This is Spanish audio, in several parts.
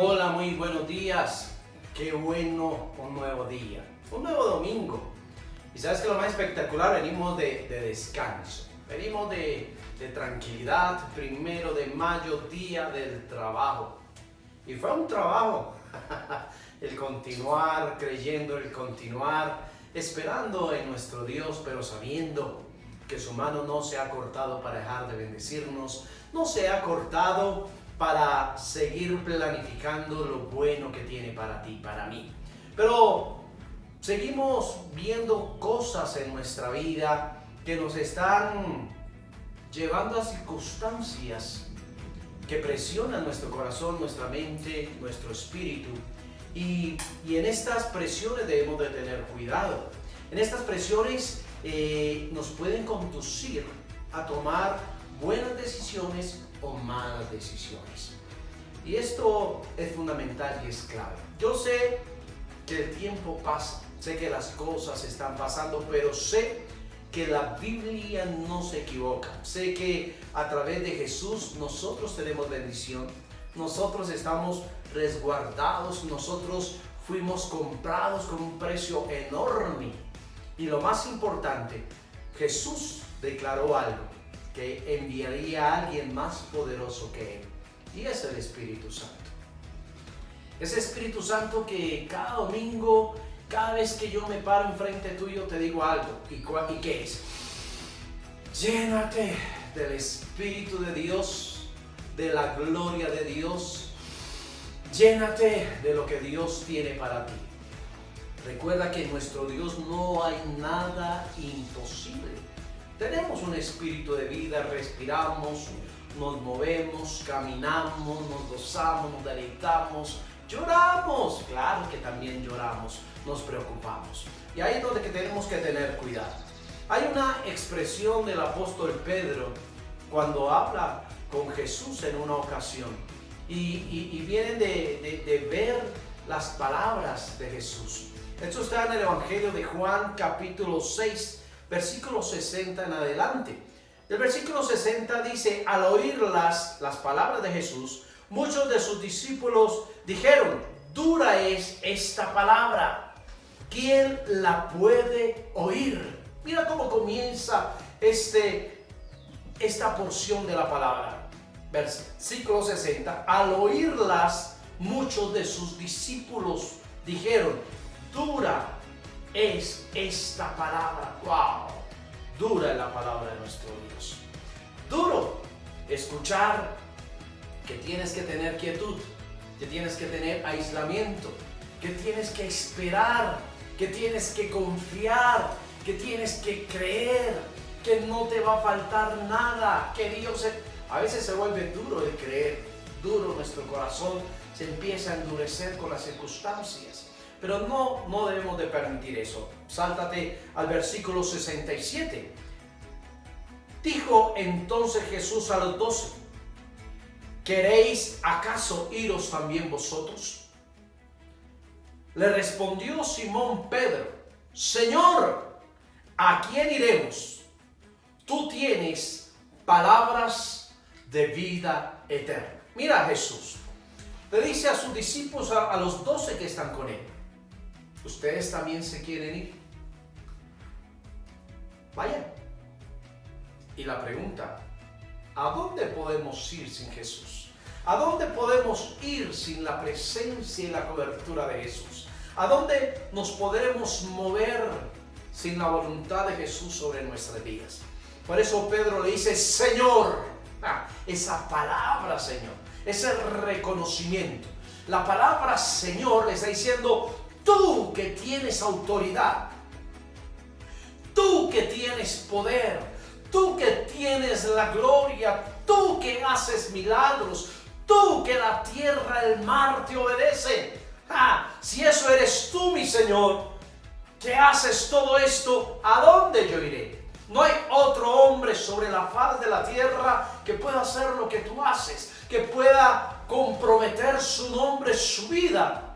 Hola, muy buenos días. Qué bueno un nuevo día, un nuevo domingo. Y sabes que lo más espectacular, venimos de descanso, venimos de tranquilidad, 1 de mayo, día del trabajo. Y fue un trabajo, el continuar creyendo, el continuar esperando en nuestro Dios, pero sabiendo que su mano no se ha cortado para dejar de bendecirnos, no se ha cortado para seguir planificando lo bueno que tiene para ti, para mí. Pero seguimos viendo cosas en nuestra vida que nos están llevando a circunstancias que presionan nuestro corazón, nuestra mente, nuestro espíritu. Y en estas presiones debemos de tener cuidado. En estas presiones nos pueden conducir a tomar buenas decisiones o malas decisiones. Y esto es fundamental y es clave. Yo sé que el tiempo pasa, sé que las cosas están pasando, pero sé que la Biblia no se equivoca. Sé que a través de Jesús nosotros tenemos bendición, nosotros estamos resguardados, nosotros fuimos comprados con un precio enorme. Y lo más importante, Jesús declaró algo, que enviaría a alguien más poderoso que Él, y es el Espíritu Santo. Ese Espíritu Santo que cada domingo, cada vez que yo me paro enfrente tuyo, te digo algo. ¿Y qué es? Llénate del Espíritu de Dios, de la gloria de Dios. Llénate de lo que Dios tiene para ti. Recuerda que en nuestro Dios no hay nada imposible. Tenemos un espíritu de vida, respiramos, nos movemos, caminamos, nos gozamos, nos deleitamos, lloramos. Claro que también lloramos, nos preocupamos. Y ahí es donde tenemos que tener cuidado. Hay una expresión del apóstol Pedro cuando habla con Jesús en una ocasión. Y vienen de ver las palabras de Jesús. Esto está en el Evangelio de Juan, capítulo 6, versículo 60 en adelante. El versículo 60 dice: al oír las palabras de Jesús, muchos de sus discípulos dijeron: dura es esta palabra, ¿quién la puede oír? Mira cómo comienza esta porción de la palabra. Versículo 60: al oírlas, muchos de sus discípulos dijeron: dura es esta palabra. ¡Wow! Dura es la palabra de nuestro Dios. Duro escuchar que tienes que tener quietud, que tienes que tener aislamiento, que tienes que esperar, que tienes que confiar, que tienes que creer, que no te va a faltar nada, que Dios a veces se vuelve duro de creer, duro nuestro corazón, se empieza a endurecer con las circunstancias. Pero no debemos de permitir eso. Sáltate al versículo 67. Dijo entonces Jesús a los 12: ¿queréis acaso iros también vosotros? Le respondió Simón Pedro: Señor, ¿a quién iremos? Tú tienes palabras de vida eterna. Mira, Jesús le dice a sus discípulos, a los 12 que están con él: ¿ustedes también se quieren ir? Vayan. Y la pregunta: ¿a dónde podemos ir sin Jesús? ¿A dónde podemos ir sin la presencia y la cobertura de Jesús? ¿A dónde nos podremos mover sin la voluntad de Jesús sobre nuestras vidas? Por eso Pedro le dice: Señor. Esa palabra Señor, ese reconocimiento. La palabra Señor le está diciendo: tú que tienes autoridad, tú que tienes poder, tú que tienes la gloria, tú que haces milagros, tú que la tierra, el mar te obedecen. Si eso eres tú, mi Señor, que haces todo esto, ¿a dónde yo iré? No hay otro hombre sobre la faz de la tierra que pueda hacer lo que tú haces, que pueda comprometer su nombre, su vida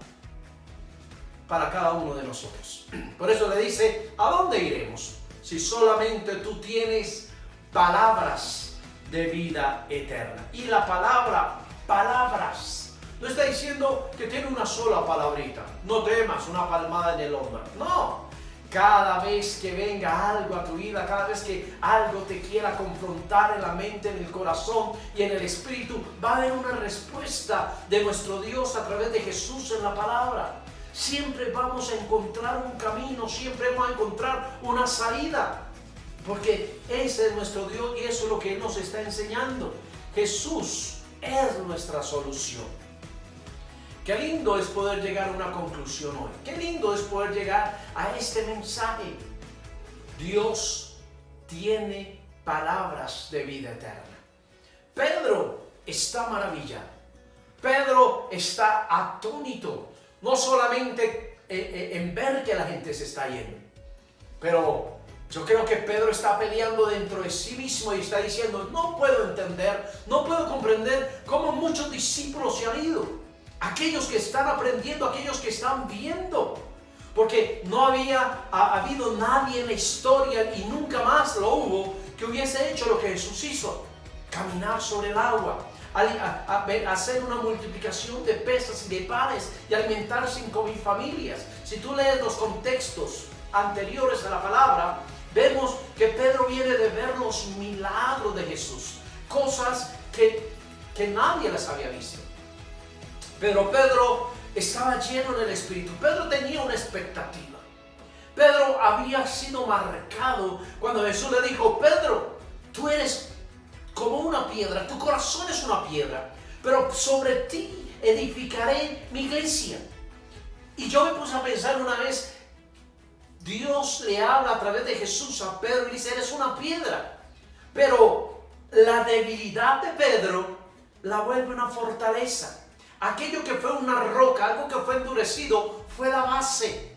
para cada uno de nosotros. Por eso le dice: ¿a dónde iremos si solamente tú tienes palabras de vida eterna? Y la palabra, palabras, No está diciendo que tiene una sola palabrita. No temas, una palmada en el hombro. No. Cada vez que venga algo a tu vida, cada vez que algo te quiera confrontar en la mente, en el corazón y en el espíritu, va a haber una respuesta de nuestro Dios a través de Jesús en la palabra. Siempre vamos a encontrar un camino, siempre vamos a encontrar una salida. Porque ese es nuestro Dios y eso es lo que Él nos está enseñando. Jesús es nuestra solución. Qué lindo es poder llegar a una conclusión hoy. Qué lindo es poder llegar a este mensaje. Dios tiene palabras de vida eterna. Pedro está maravillado. Pedro está atónito. No solamente en ver que la gente se está yendo. Pero yo creo que Pedro está peleando dentro de sí mismo y está diciendo, no puedo entender, no puedo comprender cómo muchos discípulos se han ido. Aquellos que están aprendiendo, aquellos que están viendo. Porque no había habido nadie en la historia y nunca más lo hubo que hubiese hecho lo que Jesús hizo. Caminar sobre el agua, hacer una multiplicación de peces y de panes y alimentar 5,000 familias. Si tú lees los contextos anteriores a la palabra, vemos que Pedro viene de ver los milagros de Jesús. Cosas que nadie las había visto. Pero Pedro estaba lleno del Espíritu. Pedro tenía una expectativa. Pedro había sido marcado cuando Jesús le dijo, Pedro, tú eres como una piedra, tu corazón es una piedra, pero sobre ti edificaré mi iglesia. Y yo me puse a pensar una vez, Dios le habla a través de Jesús a Pedro y dice, eres una piedra. Pero la debilidad de Pedro la vuelve una fortaleza. Aquello que fue una roca, algo que fue endurecido, fue la base.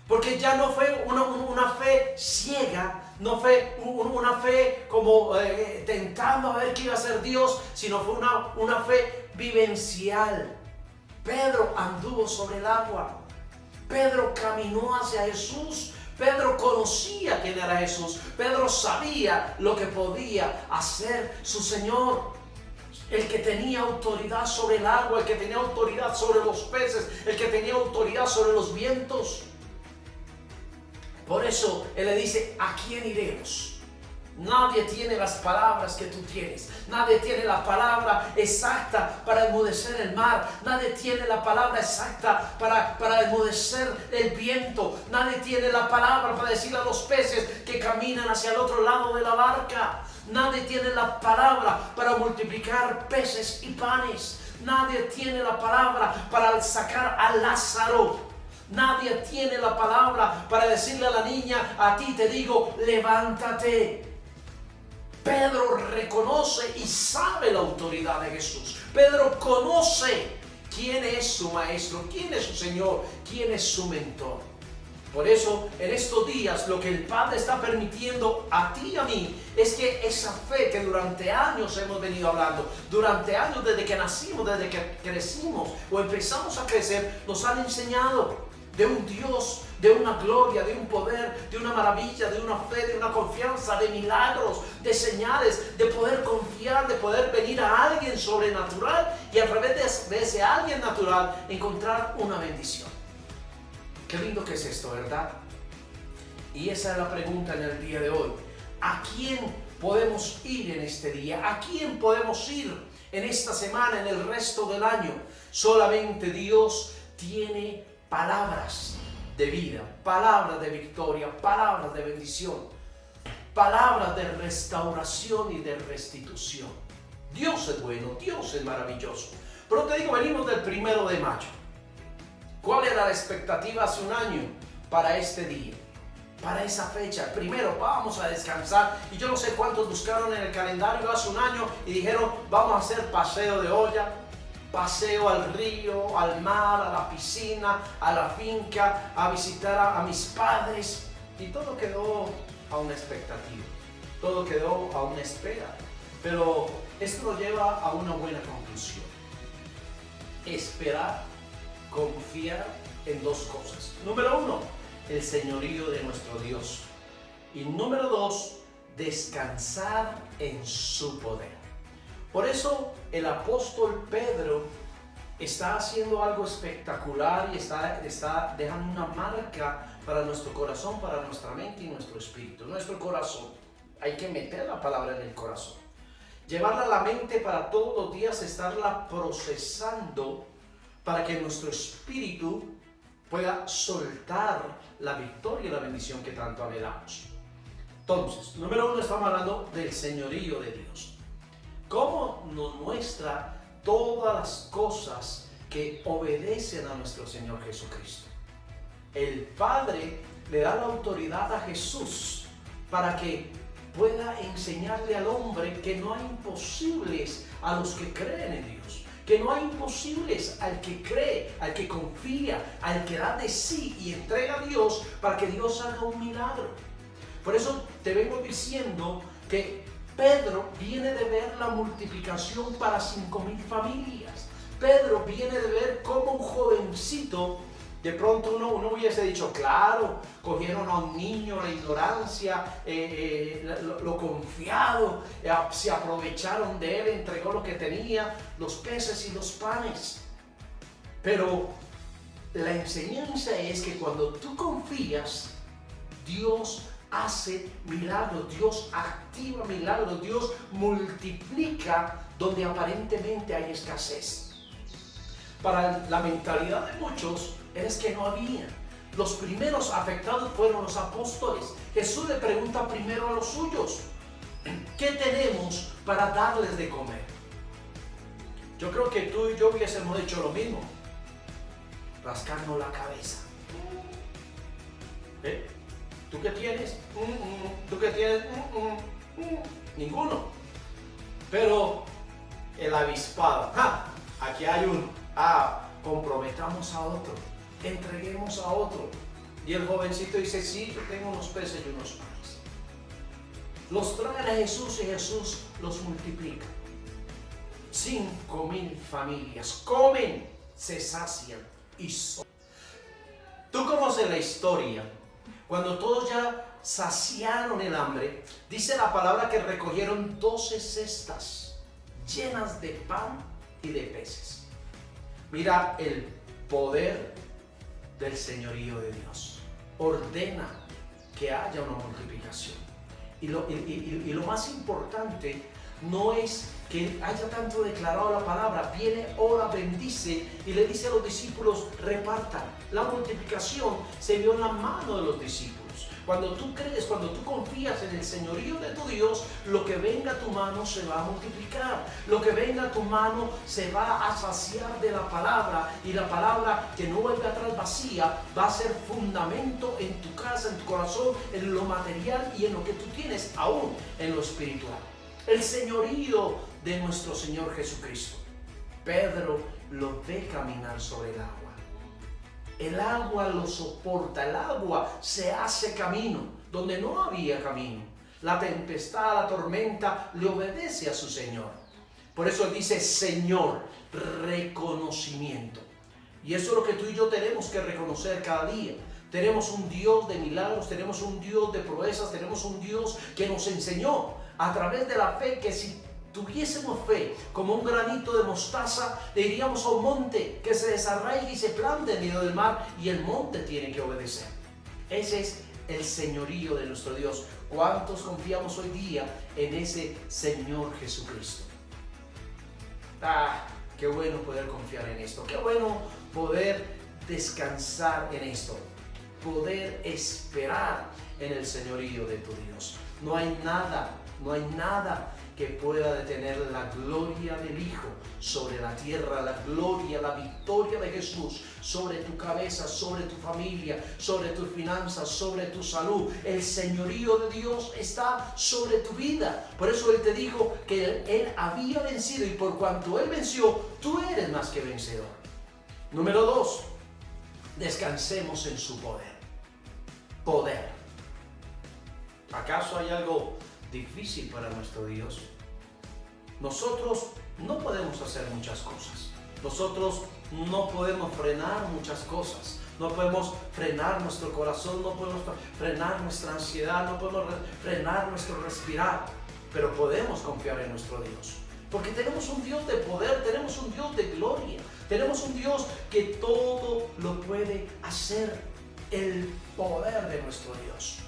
Porque ya no fue una fe ciega, no fue una fe como tentando a ver qué iba a hacer Dios, sino fue una fe vivencial. Pedro anduvo sobre el agua. Pedro caminó hacia Jesús. Pedro conocía quién era Jesús. Pedro sabía lo que podía hacer su Señor. El que tenía autoridad sobre el agua, el que tenía autoridad sobre los peces, el que tenía autoridad sobre los vientos. Por eso Él le dice, ¿a quién iremos? Nadie tiene las palabras que tú tienes. Nadie tiene la palabra exacta para enmudecer el mar. Nadie tiene la palabra exacta para enmudecer el viento. Nadie tiene la palabra para decirle a los peces que caminan hacia el otro lado de la barca. Nadie tiene la palabra para multiplicar peces y panes. Nadie tiene la palabra para sacar a Lázaro. Nadie tiene la palabra para decirle a la niña, a ti te digo, levántate. Pedro reconoce y sabe la autoridad de Jesús. Pedro conoce quién es su maestro, quién es su Señor, quién es su mentor. Por eso, en estos días, lo que el Padre está permitiendo a ti y a mí es que esa fe que durante años hemos venido hablando, durante años desde que nacimos, desde que crecimos o empezamos a crecer, nos han enseñado de un Dios, de una gloria, de un poder, de una maravilla, de una fe, de una confianza, de milagros, de señales, de poder confiar, de poder venir a alguien sobrenatural y a través de ese alguien natural encontrar una bendición. Qué lindo que es esto, ¿verdad? Y esa es la pregunta en el día de hoy. ¿A quién podemos ir en este día? ¿A quién podemos ir en esta semana, en el resto del año? Solamente Dios tiene palabras de vida, palabras de victoria, palabras de bendición, palabras de restauración y de restitución. Dios es bueno, Dios es maravilloso. Pero te digo, venimos del 1 de mayo. ¿Cuál era la expectativa hace un año para este día? Para esa fecha. Primero, vamos a descansar. Y yo no sé cuántos buscaron en el calendario hace un año y dijeron, vamos a hacer paseo de olla, paseo al río, al mar, a la piscina, a la finca, a visitar a mis padres. Y todo quedó a una expectativa. Todo quedó a una espera. Pero esto nos lleva a una buena conclusión. Esperar, confiar en dos cosas. Número 1, el señorío de nuestro Dios. Y número 2, descansar en su poder. Por eso el apóstol Pedro está haciendo algo espectacular y está dejando una marca para nuestro corazón, para nuestra mente y nuestro espíritu. Nuestro corazón, hay que meter la palabra en el corazón. Llevarla a la mente para todos los días, estarla procesando para que nuestro espíritu pueda soltar la victoria y la bendición que tanto anhelamos. Entonces, número 1, estamos hablando del señorío de Dios. ¿Cómo nos muestra todas las cosas que obedecen a nuestro Señor Jesucristo? El Padre le da la autoridad a Jesús para que pueda enseñarle al hombre que no hay imposibles a los que creen en Dios. Que no hay imposibles al que cree, al que confía, al que da de sí y entrega a Dios para que Dios haga un milagro. Por eso te vengo diciendo que Pedro viene de ver la multiplicación para 5,000 familias. Pedro viene de ver cómo un jovencito, de pronto uno hubiese dicho, claro, cogieron a un niño, la ignorancia, lo confiado, se aprovecharon de él, entregó lo que tenía, los peces y los panes. Pero la enseñanza es que cuando tú confías, Dios hace milagros, Dios activa milagros, Dios multiplica donde aparentemente hay escasez. Para la mentalidad de muchos es que no había. Los primeros afectados fueron los apóstoles. Jesús le pregunta primero a los suyos, ¿qué tenemos para darles de comer? Yo creo que tú y yo hubiésemos hecho lo mismo, rascarnos la cabeza. ¿Tú qué tienes? ¿Tú qué tienes? Ninguno. Pero el avispado, aquí hay uno. Comprometamos a otro, entreguemos a otro. Y el jovencito dice, sí, yo tengo unos peces y unos panes. Los traen a Jesús y Jesús los multiplica. 5,000 familias comen, se sacian y son. ¿Tú conoces la historia? Cuando todos ya saciaron el hambre, dice la palabra que recogieron 12 cestas llenas de pan y de peces. Mira el poder del señorío de Dios. Ordena que haya una multiplicación. Y lo más importante no es que haya tanto declarado la palabra. Viene, ora, bendice y le dice a los discípulos, repartan. La multiplicación se vio en la mano de los discípulos. Cuando tú crees, cuando tú confías en el señorío de tu Dios, lo que venga a tu mano se va a multiplicar. Lo que venga a tu mano se va a saciar de la palabra, y la palabra que no vuelve atrás vacía va a ser fundamento en tu casa, en tu corazón, en lo material y en lo que tú tienes, aún en lo espiritual. El señorío de nuestro Señor Jesucristo. Pedro lo ve caminar sobre el agua. El agua lo soporta, el agua se hace camino donde no había camino. La tempestad, la tormenta le obedece a su Señor. Por eso él dice Señor, reconocimiento. Y eso es lo que tú y yo tenemos que reconocer cada día. Tenemos un Dios de milagros, tenemos un Dios de proezas, tenemos un Dios que nos enseñó a través de la fe que si tuviésemos fe como un granito de mostaza, le diríamos a un monte que se desarraigue y se plante en medio del mar, y el monte tiene que obedecer. Ese es el señorío de nuestro Dios. ¿Cuántos confiamos hoy día en ese Señor Jesucristo? Qué bueno poder confiar en esto, qué bueno poder descansar en esto, poder esperar en el señorío de tu Dios. No hay nada que pueda detener la gloria del Hijo sobre la tierra, la gloria, la victoria de Jesús sobre tu cabeza, sobre tu familia, sobre tus finanzas, sobre tu salud. El señorío de Dios está sobre tu vida. Por eso Él te dijo que Él había vencido, y por cuanto Él venció, tú eres más que vencedor. Número 2, descansemos en su poder. Poder. ¿Acaso hay algo difícil para nuestro Dios? Nosotros no podemos hacer muchas cosas. Nosotros no podemos frenar muchas cosas. No podemos frenar nuestro corazón, no podemos frenar nuestra ansiedad, no podemos frenar nuestro respirar. Pero podemos confiar en nuestro Dios. Porque tenemos un Dios de poder, tenemos un Dios de gloria. Tenemos un Dios que todo lo puede hacer. El poder de nuestro Dios.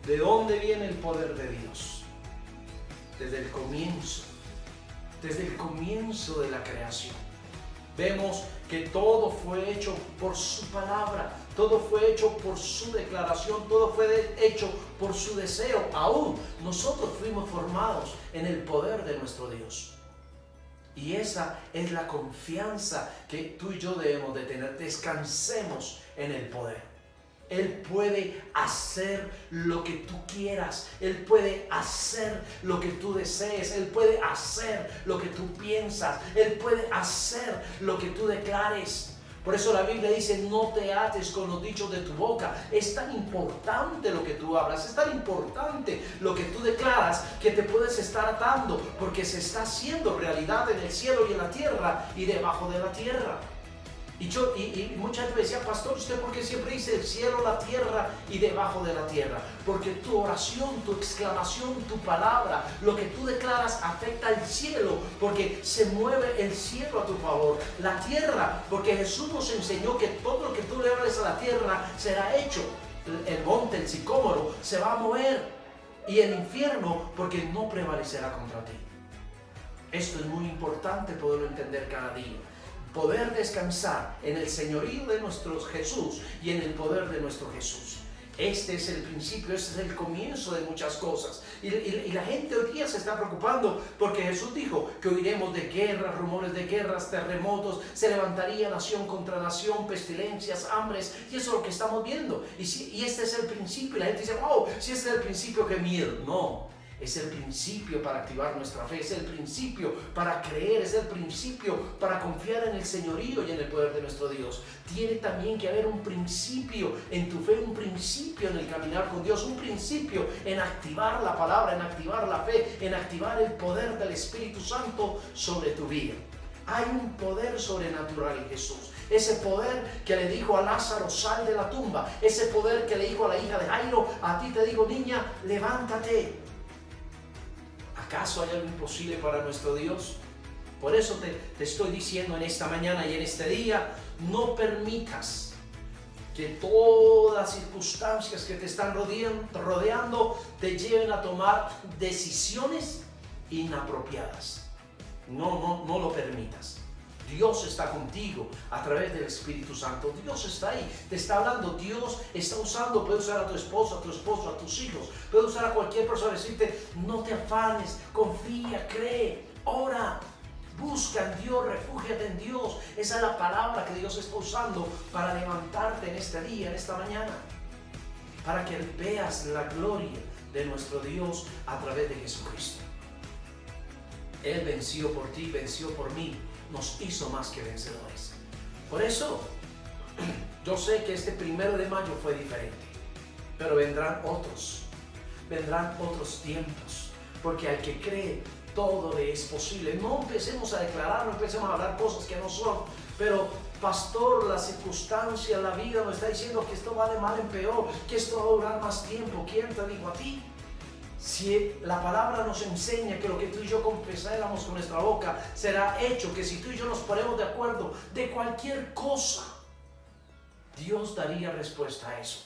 ¿De dónde viene el poder de Dios? Desde el comienzo. Desde el comienzo de la creación. Vemos que todo fue hecho por su palabra, todo fue hecho por su declaración, todo fue hecho por su deseo. Aún nosotros fuimos formados en el poder de nuestro Dios. Y esa es la confianza que tú y yo debemos de tener. Descansemos en el poder. Él puede hacer lo que tú quieras. Él puede hacer lo que tú desees. Él puede hacer lo que tú piensas. Él puede hacer lo que tú declares. Por eso la Biblia dice, no te ates con los dichos de tu boca. Es tan importante lo que tú hablas, es tan importante lo que tú declaras, que te puedes estar atando, porque se está haciendo realidad en el cielo y en la tierra y debajo de la tierra. Y mucha gente me decía, pastor, ¿usted por qué siempre dice el cielo, la tierra y debajo de la tierra? Porque tu oración, tu exclamación, tu palabra, lo que tú declaras afecta al cielo, porque se mueve el cielo a tu favor. La tierra, porque Jesús nos enseñó que todo lo que tú le hables a la tierra será hecho. El monte, el sicómoro, se va a mover. Y el infierno, porque no prevalecerá contra ti. Esto es muy importante poderlo entender cada día. Poder descansar en el señorío de nuestro Jesús y en el poder de nuestro Jesús. Este es el principio, este es el comienzo de muchas cosas. Y la gente hoy día se está preocupando porque Jesús dijo que oiremos de guerras, rumores de guerras, terremotos, se levantaría nación contra nación, pestilencias, hambres, y eso es lo que estamos viendo. Y este es el principio. Y la gente dice, wow, si este es el principio, qué miedo. No. Es el principio para activar nuestra fe, es el principio para creer, es el principio para confiar en el señorío y en el poder de nuestro Dios. Tiene también que haber un principio en tu fe, un principio en el caminar con Dios, un principio en activar la palabra, en activar la fe, en activar el poder del Espíritu Santo sobre tu vida. Hay un poder sobrenatural en Jesús. Ese poder que le dijo a Lázaro, sal de la tumba. Ese poder que le dijo a la hija de Jairo, a ti te digo, niña, levántate. ¿Acaso hay algo imposible para nuestro Dios? Por eso te estoy diciendo en esta mañana y en este día, no permitas que todas las circunstancias que te están rodeando te lleven a tomar decisiones inapropiadas. No lo permitas. Dios está contigo a través del Espíritu Santo. Dios está ahí, te está hablando. Dios está usando, puede usar a tu esposo, a tus hijos, puede usar a cualquier persona, decirte, no te afanes, confía, cree, ora, busca en Dios, refúgiate en Dios. Esa es la palabra que Dios está usando para levantarte en este día, en esta mañana, para que veas la gloria de nuestro Dios a través de Jesucristo. Él venció por ti, venció por mí, nos hizo más que vencedores. Por eso, yo sé que este 1 de mayo fue diferente, pero vendrán otros tiempos, porque al que cree, todo le es posible. No empecemos a declarar, no empecemos a hablar cosas que no son, pero pastor, la circunstancia, la vida nos está diciendo que esto va de mal en peor, que esto va a durar más tiempo. ¿Quién te dijo a ti? Si la palabra nos enseña que lo que tú y yo confesáramos con nuestra boca será hecho, que si tú y yo nos ponemos de acuerdo de cualquier cosa, Dios daría respuesta a eso.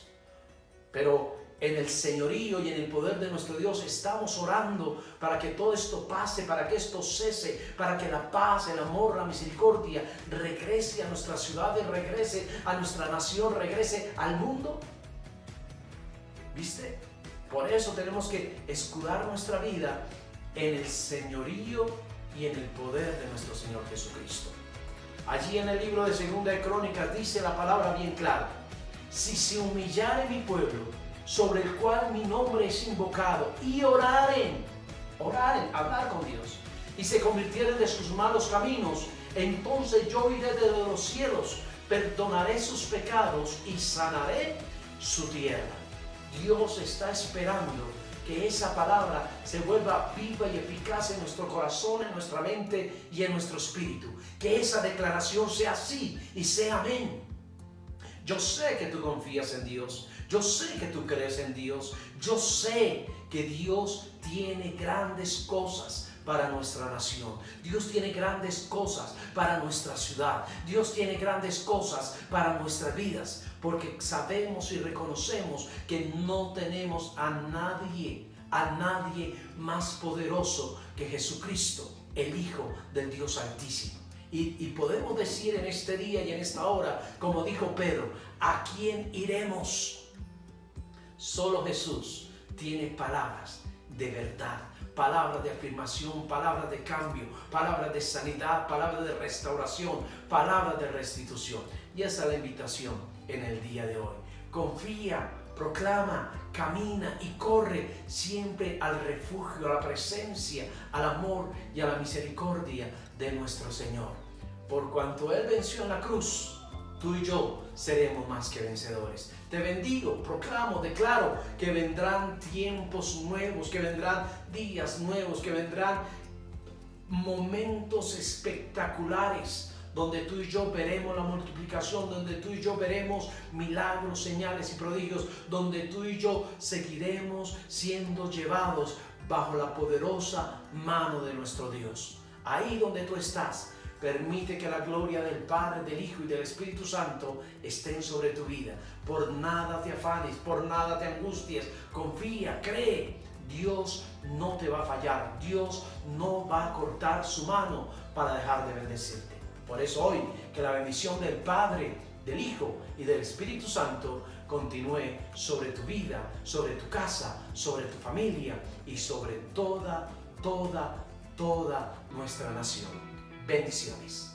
Pero en el señorío y en el poder de nuestro Dios estamos orando para que todo esto pase, para que esto cese, para que la paz, el amor, la misericordia regrese a nuestras ciudades, regrese a nuestra nación, regrese al mundo. ¿Viste? Por eso tenemos que escudar nuestra vida en el señorío y en el poder de nuestro Señor Jesucristo. Allí en el libro de 2 de Crónicas dice la palabra bien clara: si se humillare mi pueblo, sobre el cual mi nombre es invocado, y oraren, hablar con Dios, y se convirtieren de sus malos caminos, entonces yo iré desde los cielos, perdonaré sus pecados y sanaré su tierra. Dios está esperando que esa palabra se vuelva viva y eficaz en nuestro corazón, en nuestra mente y en nuestro espíritu. Que esa declaración sea así y sea amén. Yo sé que tú confías en Dios. Yo sé que tú crees en Dios. Yo sé que Dios tiene grandes cosas para nuestra nación. Dios tiene grandes cosas para nuestra ciudad. Dios tiene grandes cosas para nuestras vidas, porque sabemos y reconocemos que no tenemos a nadie más poderoso que Jesucristo, el Hijo del Dios Altísimo. Y podemos decir en este día y en esta hora, como dijo Pedro, ¿a quién iremos? Solo Jesús tiene palabras de verdad, palabras de afirmación, palabras de cambio, palabras de sanidad, palabras de restauración, palabras de restitución. Y esa es la invitación en el día de hoy. Confía, proclama, camina y corre siempre al refugio, a la presencia, al amor y a la misericordia de nuestro Señor. Por cuanto Él venció en la cruz, tú y yo seremos más que vencedores. Te bendigo, proclamo, declaro que vendrán tiempos nuevos, que vendrán días nuevos, que vendrán momentos espectaculares donde tú y yo veremos la multiplicación, donde tú y yo veremos milagros, señales y prodigios, donde tú y yo seguiremos siendo llevados bajo la poderosa mano de nuestro Dios. Ahí donde tú estás, permite que la gloria del Padre, del Hijo y del Espíritu Santo estén sobre tu vida. Por nada te afanes, por nada te angusties, confía, cree. Dios no te va a fallar, Dios no va a cortar su mano para dejar de bendecirte. Por eso hoy, que la bendición del Padre, del Hijo y del Espíritu Santo continúe sobre tu vida, sobre tu casa, sobre tu familia y sobre toda nuestra nación. Bendiciones.